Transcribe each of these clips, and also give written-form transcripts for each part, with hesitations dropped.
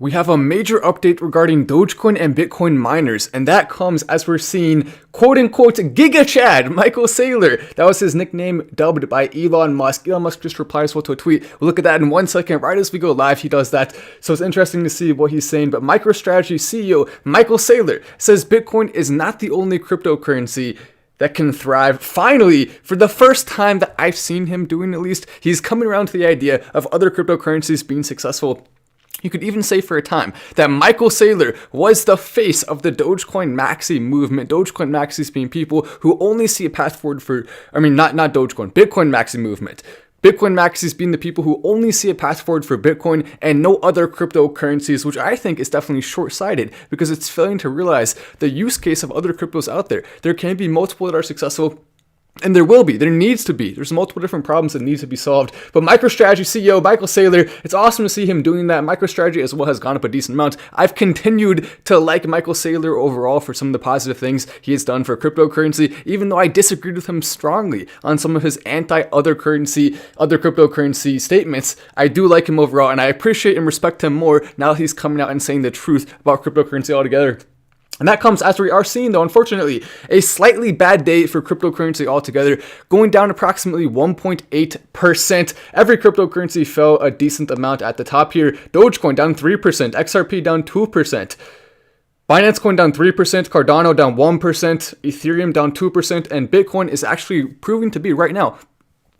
We have a major update regarding Dogecoin and Bitcoin miners, and that comes as we're seeing quote-unquote Giga Chad, Michael Saylor. That was his nickname dubbed by Elon Musk. Elon Musk just replies well to a tweet. We'll look at that in 1 second. Right as we go live, he does that. So it's interesting to see what he's saying. But MicroStrategy CEO Michael Saylor says Bitcoin is not the only cryptocurrency that can thrive. Finally, for the first time that I've seen him doing at least, he's coming around to the idea of other cryptocurrencies being successful. You could even say for a time that Michael Saylor was the face of the Dogecoin maxi movement. Dogecoin maxis being people who only see a path forward for, not Dogecoin, Bitcoin maxi movement. Bitcoin maxis being the people who only see a path forward for Bitcoin and no other cryptocurrencies, which I think is definitely short-sighted because it's failing to realize the use case of other cryptos out there. There can be multiple that are successful. And there will be, there needs to be. There's multiple different problems that need to be solved. But MicroStrategy CEO Michael Saylor, it's awesome to see him doing that. MicroStrategy as well has gone up a decent amount. I've continued to like Michael Saylor overall for some of the positive things he has done for cryptocurrency, even though I disagreed with him strongly on some of his other cryptocurrency statements. I do like him overall, and I appreciate and respect him more now that he's coming out and saying the truth about cryptocurrency altogether. And that comes as we are seeing, though, unfortunately, a slightly bad day for cryptocurrency altogether, going down approximately 1.8%. Every cryptocurrency fell a decent amount at the top here. Dogecoin down 3%, XRP down 2%. Binance Coin down 3%, Cardano down 1%, Ethereum down 2%, and Bitcoin is actually proving to be right now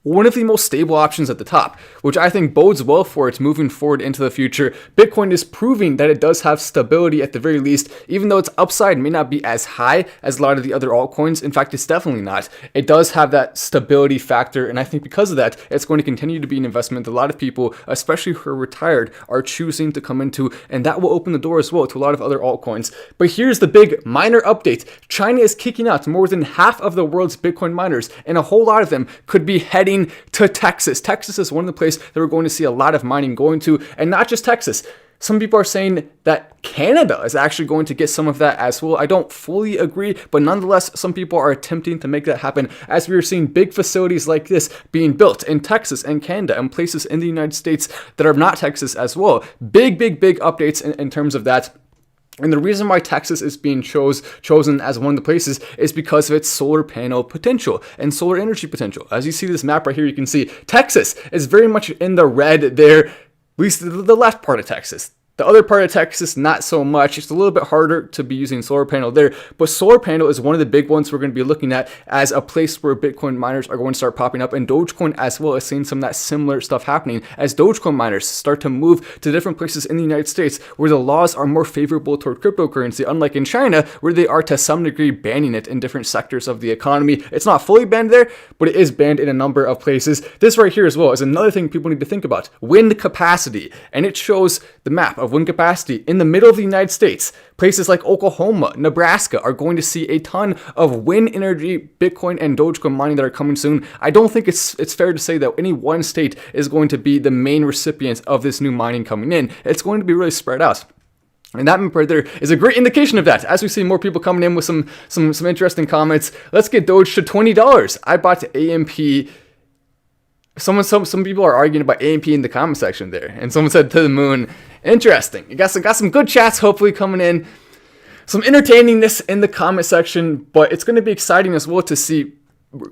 one of the most stable options at the top, which I think bodes well for it moving forward into the future. Bitcoin is proving that it does have stability at the very least, even though its upside may not be as high as a lot of the other altcoins. In fact, it's definitely not. It does have that stability factor, and I think because of that, it's going to continue to be an investment that a lot of people, especially who are retired, are choosing to come into, and that will open the door as well to a lot of other altcoins. But here's the big miner update. China is kicking out more than half of the world's Bitcoin miners, and a whole lot of them could be heading to Texas. Texas is one of the places that we're going to see a lot of mining going to, and not just Texas. Some people are saying that Canada is actually going to get some of that as well. I don't fully agree, but nonetheless, some people are attempting to make that happen as we are seeing big facilities like this being built in Texas and Canada and places in the United States that are not Texas as well. Big updates in terms of that. And the reason why Texas is being chosen as one of the places is because of its solar panel potential and solar energy potential. As you see this map right here, you can see Texas is very much in the red there, at least the left part of Texas. The other part of Texas, not so much. It's a little bit harder to be using solar panel there, but solar panel is one of the big ones we're going to be looking at as a place where Bitcoin miners are going to start popping up, and Dogecoin as well is seeing some of that similar stuff happening as Dogecoin miners start to move to different places in the United States where the laws are more favorable toward cryptocurrency, unlike in China where they are to some degree banning it in different sectors of the economy. It's not fully banned there, but it is banned in a number of places. This right here as well is another thing people need to think about. Wind capacity, and it shows the map of wind capacity in the middle of the United States. Places like Oklahoma, Nebraska are going to see a ton of wind energy, Bitcoin, and Dogecoin mining that are coming soon. I don't think it's fair to say that any one state is going to be the main recipient of this new mining coming in. It's going to be really spread out. And that right there is a great indication of that. As we see more people coming in with some interesting comments. Let's get Doge to $20. I bought AMP. Some people are arguing about AMP in the comment section there, and someone said to the moon. Interesting. You got some good chats hopefully coming in, some entertainingness in the comment section, but it's going to be exciting as well to see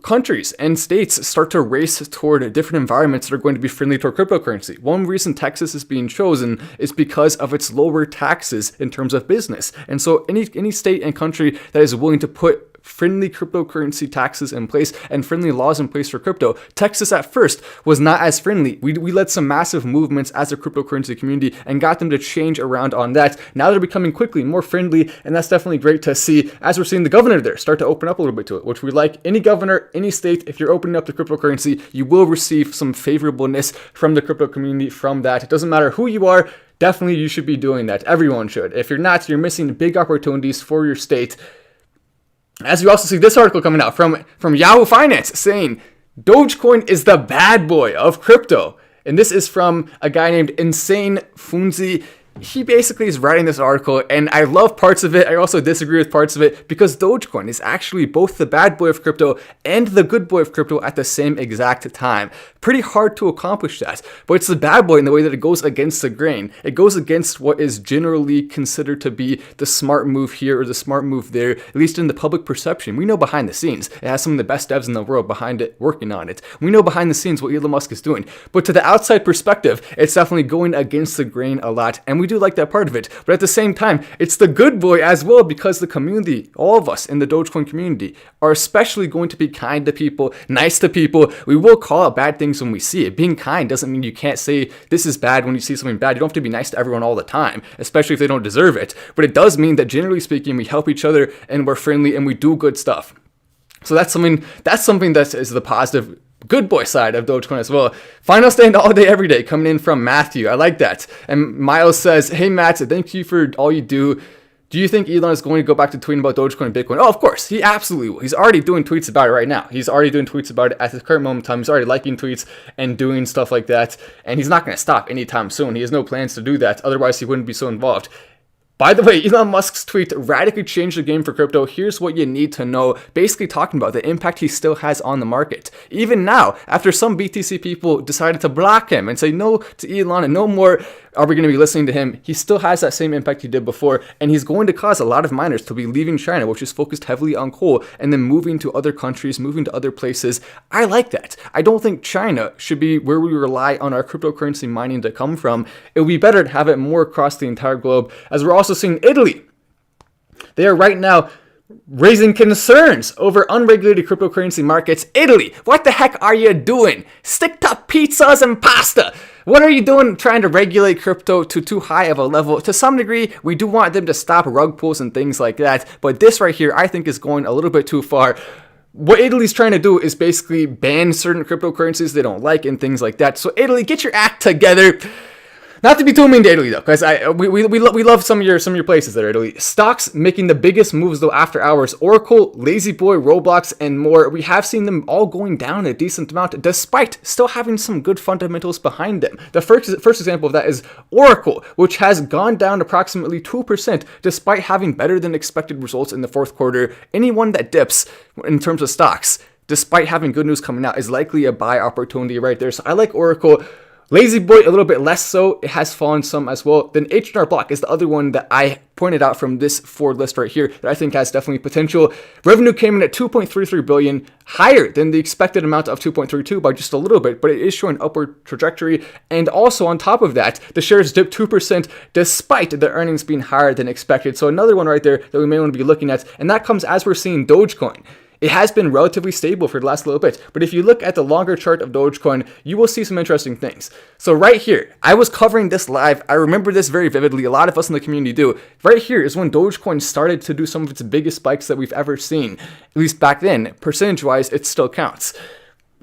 countries and states start to race toward different environments that are going to be friendly toward cryptocurrency. One reason Texas is being chosen is because of its lower taxes in terms of business, and so any state and country that is willing to put friendly cryptocurrency taxes in place and friendly laws in place for crypto. Texas at first was not as friendly. We led some massive movements as a cryptocurrency community and got them to change around on that. Now they're becoming quickly more friendly, and that's definitely great to see as we're seeing the governor there start to open up a little bit to it, which we like. Any governor, any state, if you're opening up to cryptocurrency, you will receive some favorableness from the crypto community from that. It doesn't matter who you are. Definitely you should be doing that. Everyone should. If you're not, you're missing big opportunities for your state. As we also see this article coming out from Yahoo Finance saying Dogecoin is the bad boy of crypto. And this is from a guy named Insane Funzi. he basically is writing this article, and I love parts of it. I also disagree with parts of it because Dogecoin is actually both the bad boy of crypto and the good boy of crypto at the same exact time. Pretty hard to accomplish that, but it's the bad boy in the way that it goes against the grain. It goes against what is generally considered to be the smart move here or the smart move there, at least in the public perception. We know behind the scenes, it has some of the best devs in the world behind it working on it. We know behind the scenes what Elon Musk is doing, but to the outside perspective, it's definitely going against the grain a lot, and we do like that part of it. But at the same time, it's the good boy as well, because the community, all of us in the Dogecoin community, are especially going to be kind to people, nice to people. We will call out bad things when we see it. Being kind doesn't mean you can't say this is bad when you see something bad. You don't have to be nice to everyone all the time, especially if they don't deserve it. But it does mean that generally speaking, we help each other and we're friendly and we do good stuff. So that's something that is the positive good boy side of Dogecoin as well. Final stand all day, every day, coming in from Matthew. I like that. And Miles says, hey, Matt, thank you for all you do. Do you think Elon is going to go back to tweeting about Dogecoin and Bitcoin? Oh, of course. He absolutely will. He's already doing tweets about it right now. He's already doing tweets about it at the current moment in time. He's already liking tweets and doing stuff like that. And he's not going to stop anytime soon. He has no plans to do that. Otherwise, he wouldn't be so involved. By the way, Elon Musk's tweet radically changed the game for crypto. Here's what you need to know. Basically talking about the impact he still has on the market. Even now, after some BTC people decided to block him and say no to Elon and no more are we going to be listening to him, he still has that same impact he did before, and he's going to cause a lot of miners to be leaving China, which is focused heavily on coal, and then moving to other countries, moving to other places. I like that. I don't think China should be where we rely on our cryptocurrency mining to come from. It would be better to have it more across the entire globe, as we're also seeing Italy. They are right now raising concerns over unregulated cryptocurrency markets. Italy, what the heck are you doing? Stick to pizzas and pasta. What are you doing trying to regulate crypto to too high of a level? To some degree, we do want them to stop rug pulls and things like that, but this right here I think is going a little bit too far. What Italy's trying to do is basically ban certain cryptocurrencies they don't like and things like that. So Italy, get your act together. Not to be too mean to Italy though, because we love some of your places there, Italy. Stocks making the biggest moves though after hours. Oracle, Lazy Boy, Roblox, and more. We have seen them all going down a decent amount, despite still having some good fundamentals behind them. The first example of that is Oracle, which has gone down approximately 2%, despite having better than expected results in the fourth quarter. Anyone that dips in terms of stocks, despite having good news coming out, is likely a buy opportunity right there. So I like Oracle. Lazy Boy, a little bit less so. It has fallen some as well. Then H&R Block is the other one that I pointed out from this Ford list right here that I think has definitely potential. Revenue came in at $2.33 billion, higher than the expected amount of $2.32 by just a little bit, but it is showing upward trajectory. And also on top of that, the shares dipped 2% despite the earnings being higher than expected. So another one right there that we may want to be looking at, and that comes as we're seeing Dogecoin. It has been relatively stable for the last little bit, but if you look at the longer chart of Dogecoin, you will see some interesting things. So right here, I was covering this live. I remember this very vividly. A lot of us in the community do. Right here is when Dogecoin started to do some of its biggest spikes that we've ever seen. At least back then, percentage-wise, it still counts.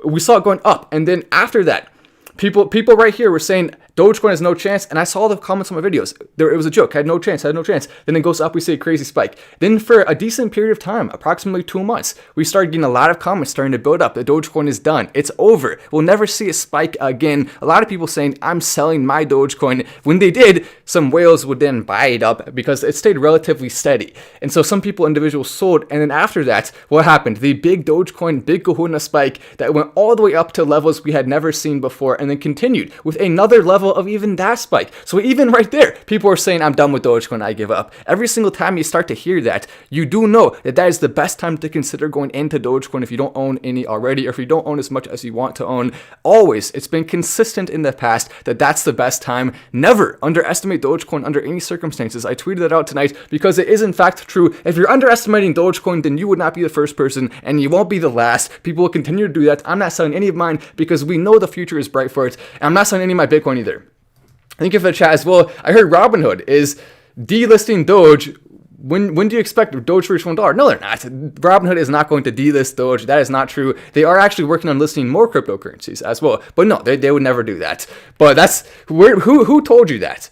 We saw it going up, and then after that, people right here were saying Dogecoin has no chance, and I saw the comments on my videos. It was a joke. Had no chance. Then it goes up. We see a crazy spike. Then for a decent period of time, approximately 2 months, we started getting a lot of comments starting to build up. The Dogecoin is done. It's over. We'll never see a spike again. A lot of people saying, I'm selling my Dogecoin. When they did, some whales would then buy it up because it stayed relatively steady. And so some individuals sold. And then after that, what happened? The big Dogecoin, big kahuna spike that went all the way up to levels we had never seen before, and then continued with another level of even that spike. So even right there, people are saying, I'm done with Dogecoin, I give up. Every single time you start to hear that, you do know that that is the best time to consider going into Dogecoin if you don't own any already, or if you don't own as much as you want to own. Always, it's been consistent in the past that that's the best time. Never underestimate Dogecoin under any circumstances. I tweeted that out tonight because it is in fact true. If you're underestimating Dogecoin, then you would not be the first person, and you won't be the last. People will continue to do that. I'm not selling any of mine because we know the future is bright for it, and I'm not selling any of my Bitcoin either. Thank you for the chat as well. I heard Robinhood is delisting Doge. When do you expect Doge to reach $1? No, they're not. Robinhood is not going to delist Doge. That is not true. They are actually working on listing more cryptocurrencies as well. But no, they would never do that. But that's who told you that?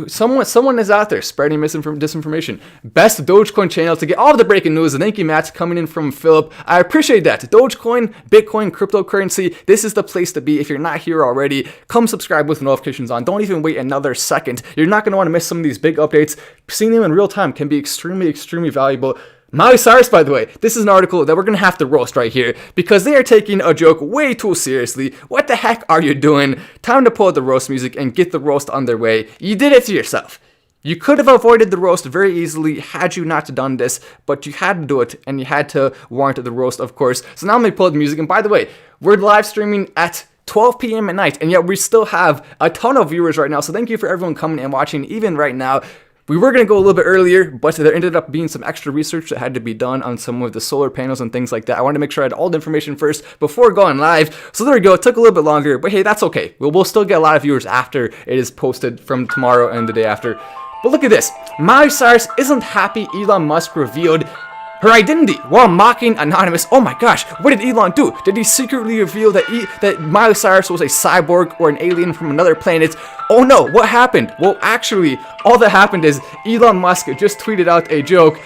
Someone is out there spreading disinformation. Best Dogecoin channel to get all of the breaking news. Thank you, Matt, coming in from Philip. I appreciate that. Dogecoin, Bitcoin, cryptocurrency. This is the place to be. If you're not here already, come subscribe with notifications on. Don't even wait another second. You're not going to want to miss some of these big updates. Seeing them in real time can be extremely valuable. Miley Cyrus, by the way, this is an article that we're going to have to roast right here because they are taking a joke way too seriously. What the heck are you doing? Time to pull out the roast music and get the roast underway. You did it to yourself. You could have avoided the roast very easily had you not done this, but you had to do it and you had to warrant the roast, of course. So now I'm going to pull out the music. And by the way, we're live streaming at 12 p.m. at night, and yet we still have a ton of viewers right now. So thank you for everyone coming and watching even right now. We were going to go a little bit earlier, but there ended up being some extra research that had to be done on some of the solar panels and things like that. I wanted to make sure I had all the information first before going live. So there we go. It took a little bit longer, but hey, that's okay. We'll still get a lot of viewers after it is posted from tomorrow and the day after. But look at this. Miley Cyrus isn't happy Elon Musk revealed her identity while mocking Anonymous. Oh my gosh, what did Elon do? Did he secretly reveal that Miley Cyrus was a cyborg or an alien from another planet? Oh no, what happened? Well, actually, all that happened is Elon Musk just tweeted out a joke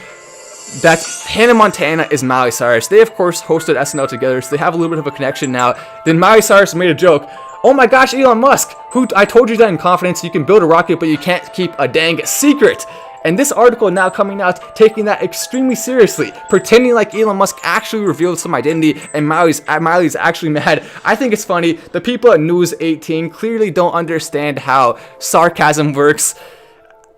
that Hannah Montana is Miley Cyrus. They, of course, hosted SNL together, so they have a little bit of a connection now. Then Miley Cyrus made a joke. Oh my gosh, Elon Musk, who I told you that in confidence, you can build a rocket, but you can't keep a dang secret. And this article now coming out, taking that extremely seriously, pretending like Elon Musk actually revealed some identity and Miley's actually mad. I think it's funny. The people at News 18 clearly don't understand how sarcasm works.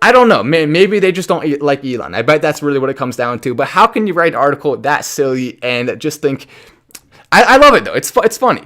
I don't know. Maybe they just don't like Elon. I bet that's really what it comes down to. But how can you write an article that silly and just think... I love it, though. It's funny.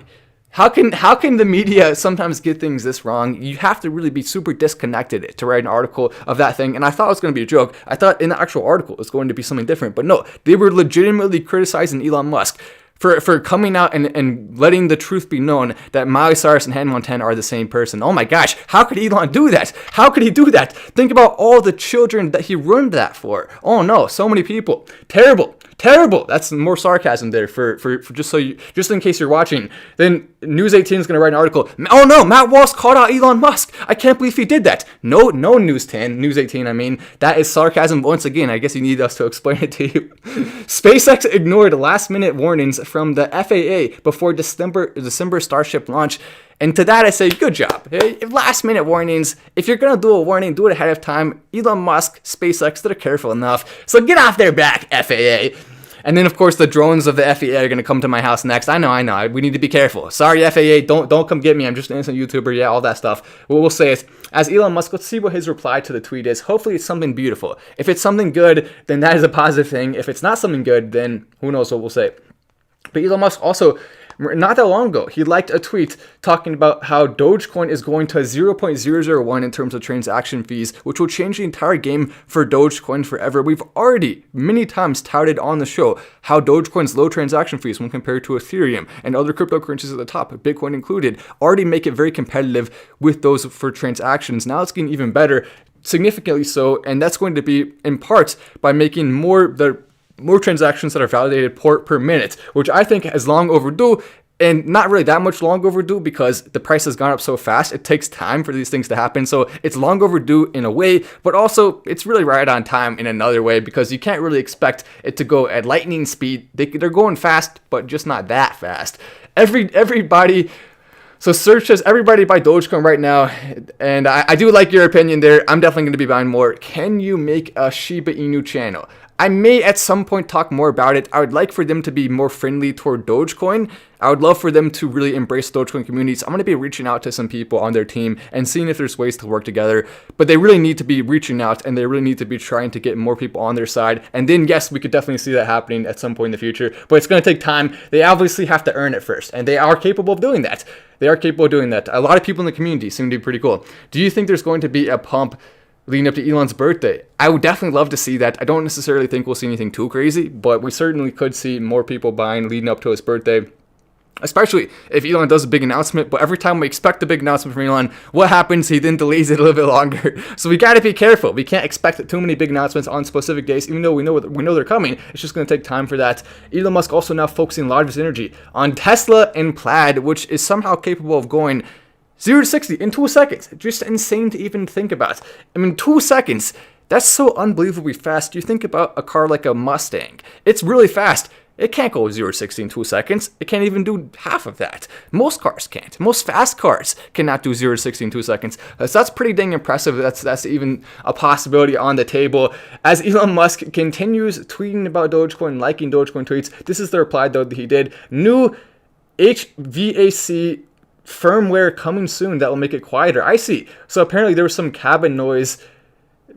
How can the media sometimes get things this wrong? You have to really be super disconnected to write an article of that thing. And I thought it was going to be a joke. I thought in the actual article it was going to be something different. But no, they were legitimately criticizing Elon Musk for coming out and letting the truth be known that Miley Cyrus and Hannah Montana are the same person. Oh my gosh, how could Elon do that? How could he do that? Think about all the children that he ruined that for. Oh no, so many people. Terrible. That's more sarcasm there for just in case you're watching. Then News 18 is going to write an article. Oh no, Matt Walsh called out Elon Musk. I can't believe he did that. No, News 18, I mean. That is sarcasm once again. I guess you need us to explain it to you. SpaceX ignored last-minute warnings from the FAA before December Starship launch. And to that I say, good job. Hey, last-minute warnings. If you're going to do a warning, do it ahead of time. Elon Musk, SpaceX, they're careful enough. So get off their back, FAA. And then, of course, the drones of the FAA are going to come to my house next. I know. We need to be careful. Sorry, FAA. Don't come get me. I'm just an innocent YouTuber. Yeah, all that stuff. What we'll say is, as Elon Musk, let's see what his reply to the tweet is. Hopefully, it's something beautiful. If it's something good, then that is a positive thing. If it's not something good, then who knows what we'll say. But Elon Musk also... not that long ago, he liked a tweet talking about how Dogecoin is going to 0.001 in terms of transaction fees, which will change the entire game for Dogecoin forever. We've already many times touted on the show how Dogecoin's low transaction fees when compared to Ethereum and other cryptocurrencies at the top, Bitcoin included, already make it very competitive with those for transactions. Now it's getting even better, significantly so, and that's going to be in part by making more transactions that are validated per minute, which I think is long overdue, and not really that much long overdue because the price has gone up so fast. It takes time for these things to happen, so it's long overdue in a way, but also it's really right on time in another way because you can't really expect it to go at lightning speed. They're going fast, but just not that fast. Everybody... So search says everybody buy Dogecoin right now, and I do like your opinion there. I'm definitely going to be buying more. Can you make a Shiba Inu channel? I may at some point talk more about it. I would like for them to be more friendly toward Dogecoin. I would love for them to really embrace Dogecoin communities. I'm going to be reaching out to some people on their team and seeing if there's ways to work together. But they really need to be reaching out, and they really need to be trying to get more people on their side. And then, yes, we could definitely see that happening at some point in the future. But it's going to take time. They obviously have to earn it first, and they are capable of doing that. A lot of people in the community seem to be pretty cool. Do you think there's going to be a pump leading up to Elon's birthday? I would definitely love to see that. I don't necessarily think we'll see anything too crazy, but we certainly could see more people buying leading up to his birthday. Especially if Elon does a big announcement, but every time we expect a big announcement from Elon, what happens? He then delays it a little bit longer. So we got to be careful. We can't expect too many big announcements on specific days, even though we know they're coming. It's just going to take time for that. Elon Musk also now focusing a lot of his energy on Tesla and Plaid, which is somehow capable of going 0 to 60 in 2 seconds. Just insane to even think about. I mean, 2 seconds. That's so unbelievably fast. You think about a car like a Mustang. It's really fast. It can't go 0 to 60 in 2 seconds. It can't even do half of that. Most cars can't. Most fast cars cannot do 0 to 60 in 2 seconds. So that's pretty dang impressive. That's even a possibility on the table. As Elon Musk continues tweeting about Dogecoin, liking Dogecoin tweets, this is the reply though that he did. New HVAC firmware coming soon that will make it quieter. I see. So apparently there was some cabin noise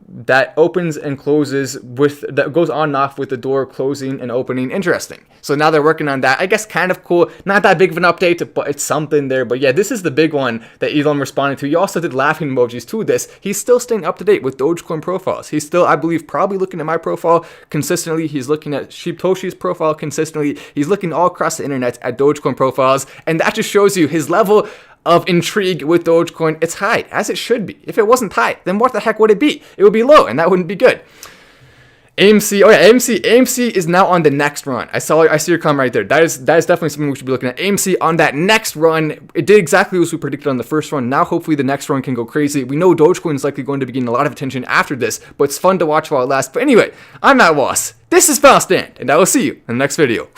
that opens and closes that goes on and off with the door closing and opening. Interesting. So now they're working on that. I guess kind of cool. Not that big of an update, but it's something there. But yeah, this is the big one that Elon responded to. He also did laughing emojis to this. He's still staying up to date with Dogecoin profiles. He's still, I believe, probably looking at my profile consistently. He's looking at Shibtoshi's profile consistently. He's looking all across the internet at Dogecoin profiles. And that just shows you his level of intrigue with Dogecoin. It's high, as it should be. If it wasn't high, then what the heck would it be? It would be low, and that wouldn't be good. AMC, oh yeah, AMC is now on the next run. I see your comment right there. That is definitely something we should be looking at. AMC on that next run, it did exactly as we predicted on the first run. Now hopefully the next run can go crazy. We know Dogecoin is likely going to be getting a lot of attention after this, but it's fun to watch while it lasts. But anyway, I'm Matt Wass. This is Fast Stand, and I will see you in the next video.